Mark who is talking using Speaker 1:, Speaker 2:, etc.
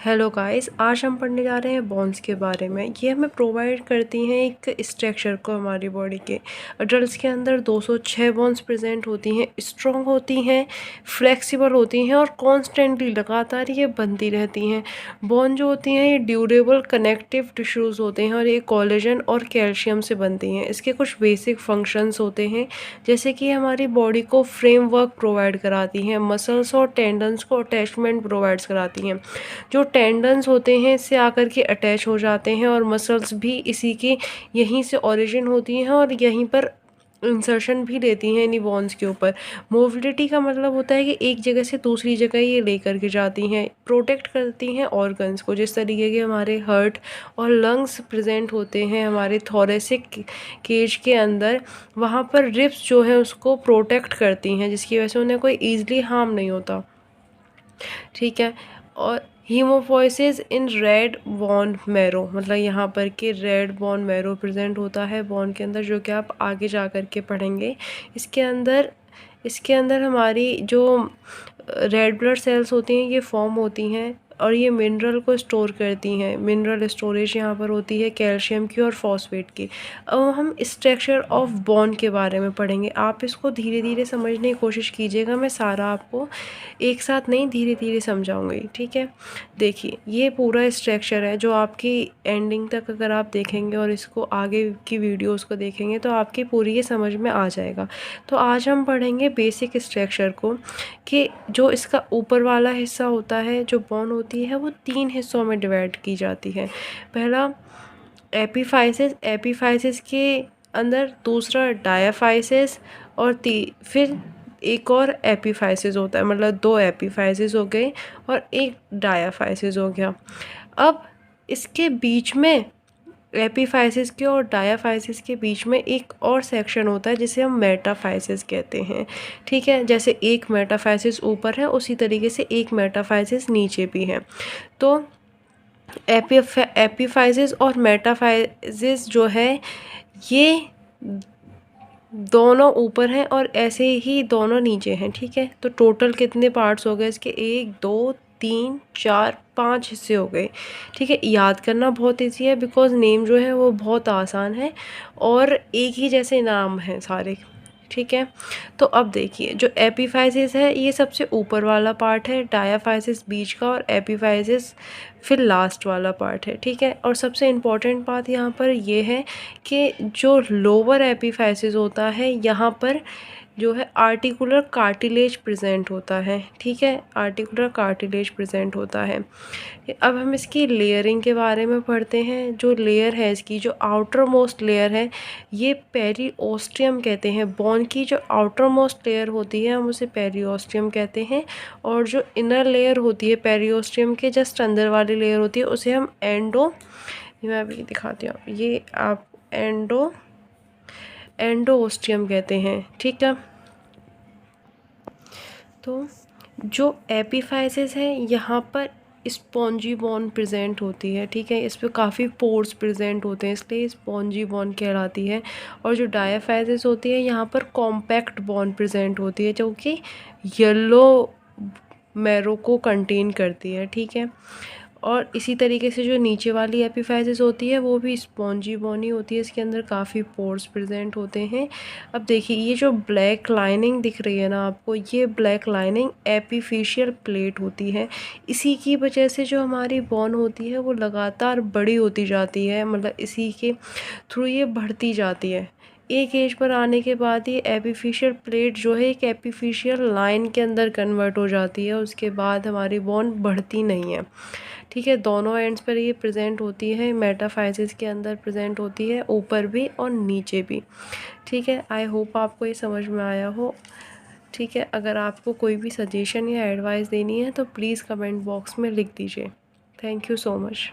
Speaker 1: Hello guys, आज हम पढ़ने जा रहे हैं बोन्स के बारे में। ये हमें प्रोवाइड करती हैं एक स्ट्रक्चर को हमारी बॉडी के। अडल्ट्स के अंदर 206 बोन्स प्रेजेंट होती हैं, स्ट्रॉन्ग होती हैं, फ्लेक्सिबल होती हैं और कॉन्स्टेंटली लगातार ये बनती रहती हैं। बोन जो होती हैं ये ड्यूरेबल कनेक्टिव टिश्यूज़ होते हैं और ये कोलेजन और कैल्शियम से बनती हैं। इसके कुछ बेसिक फंक्शंस होते हैं, जैसे कि हमारी बॉडी को फ्रेमवर्क प्रोवाइड कराती हैं, मसल्स और टेंडन्स को अटैचमेंट प्रोवाइड्स कराती हैं। जो टेंडन्स होते हैं इससे आकर के अटैच हो जाते हैं और मसल्स भी इसी की यहीं से ओरिजिन होती हैं और यहीं पर इंसर्शन भी लेती हैं इन्हीं बोन्स के ऊपर। मोबिलिटी का मतलब होता है कि एक जगह से दूसरी जगह ये लेकर के जाती हैं। प्रोटेक्ट करती हैं ऑर्गन्स को, जिस तरीके के हमारे हार्ट और लंग्स प्रेजेंट होते हैं हमारे थोरेसिक केज के अंदर, वहाँ पर रिब्स जो है उसको प्रोटेक्ट करती हैं, जिसकी वजह से उन्हें कोई ईजिली हार्म नहीं होता। ठीक है। और हीमोफोइसिस इन रेड बोन मैरो, मतलब यहाँ पर के रेड बोन मैरो प्रेजेंट होता है बोन के अंदर, जो कि आप आगे जा कर के पढ़ेंगे। इसके अंदर हमारी जो रेड ब्लड सेल्स होती हैं ये फॉर्म होती हैं और ये मिनरल को स्टोर करती हैं। मिनरल स्टोरेज यहाँ पर होती है कैल्शियम की और फॉस्फेट की। अब हम स्ट्रक्चर ऑफ बोन के बारे में पढ़ेंगे। आप इसको धीरे धीरे समझने की कोशिश कीजिएगा, मैं सारा आपको एक साथ नहीं धीरे धीरे समझाऊंगी। ठीक है, देखिए ये पूरा स्ट्रक्चर है जो आपकी एंडिंग तक अगर आप देखेंगे और इसको आगे की वीडियोस को देखेंगे तो आपकी पूरी ये समझ में आ जाएगा। तो आज हम पढ़ेंगे बेसिक स्ट्रक्चर को, कि जो इसका ऊपर वाला हिस्सा होता है, जो बोन होती है, वो 3 हिस्सों में डिवाइड की जाती है। पहला एपीफाइसिस, एपीफाइसिस के अंदर दूसरा डायाफाइसिस और फिर एक और एपीफाइसिस होता है, मतलब 2 एपीफाइसिस हो गए और एक डायाफाइसिस हो गया। अब इसके बीच में एपीफाइसिस के और डायाफाइसिस के बीच में एक और सेक्शन होता है जिसे हम मेटाफाइसिस कहते हैं। ठीक है, जैसे एक मेटाफाइसिस ऊपर है उसी तरीके से एक मेटाफाइसिस नीचे भी है। तो एपीफाइसिस और मेटाफाइसिस जो है ये दोनों ऊपर हैं और ऐसे ही दोनों नीचे हैं। ठीक है, तो टोटल कितने पार्ट्स हो गए इसके? 1 2 3 4 5 हिस्से हो गए। ठीक है, याद करना बहुत ईजी है बिकॉज नेम जो है वो बहुत आसान है और एक ही जैसे नाम हैं सारे। ठीक है, तो अब देखिए जो एपीफाइसिस है ये सबसे ऊपर वाला पार्ट है, डायाफाइसिस बीच का और एपीफाइसिस फिर लास्ट वाला पार्ट है। ठीक है, और सबसे इम्पॉर्टेंट बात यहाँ पर ये है कि जो लोअर एपीफाइसिस होता है यहाँ पर जो है आर्टिकुलर कार्टिलेज प्रेजेंट होता है। ठीक है, आर्टिकुलर कार्टिलेज प्रेजेंट होता है। अब हम इसकी लेयरिंग के बारे में पढ़ते हैं। जो लेयर है इसकी, जो आउटर मोस्ट लेयर है, ये पेरिओस्टियम कहते हैं। बोन की जो आउटर मोस्ट लेयर होती है हम उसे पेरिओस्टियम कहते हैं, और जो इनर लेयर होती है पेरिओस्टियम के जस्ट अंदर वाली लेयर होती है उसे हम मैं अभी दिखाती हूँ, ये आप एंडोस्टियम कहते हैं। ठीक है, तो जो एपीफाइसिस है यहाँ पर स्पॉन्जी बोन प्रेजेंट होती है। ठीक है, इस पर काफ़ी पोर्स प्रेजेंट होते हैं इसलिए स्पॉन्जी बोन कहलाती है। और जो डायाफाइसिस होती है यहाँ पर कॉम्पैक्ट बोन प्रेजेंट होती है जो कि येलो मैरो को कंटेन करती है। ठीक है, और इसी तरीके से जो नीचे वाली एपीफाइसिस होती है वो भी स्पॉन्जी बोन ही होती है, इसके अंदर काफ़ी पोर्स प्रेजेंट होते हैं। अब देखिए ये जो ब्लैक लाइनिंग दिख रही है ना आपको, ये ब्लैक लाइनिंग एपीफिशियल प्लेट होती है। इसी की वजह से जो हमारी बोन होती है वो लगातार बड़ी होती जाती है, मतलब इसी के थ्रू ये बढ़ती जाती है। एक एज पर आने के बाद ये एपीफिशियल प्लेट जो है एक एपीफिशियल लाइन के अंदर कन्वर्ट हो जाती है, उसके बाद हमारी बोन बढ़ती नहीं है। ठीक है, दोनों एंड्स पर ये प्रेजेंट होती है, मेटाफाइसिस के अंदर प्रेजेंट होती है, ऊपर भी और नीचे भी। ठीक है, आई होप आपको ये समझ में आया हो। ठीक है, अगर आपको कोई भी सजेशन या एडवाइस देनी है तो प्लीज़ कमेंट बॉक्स में लिख दीजिए। Thank you so much.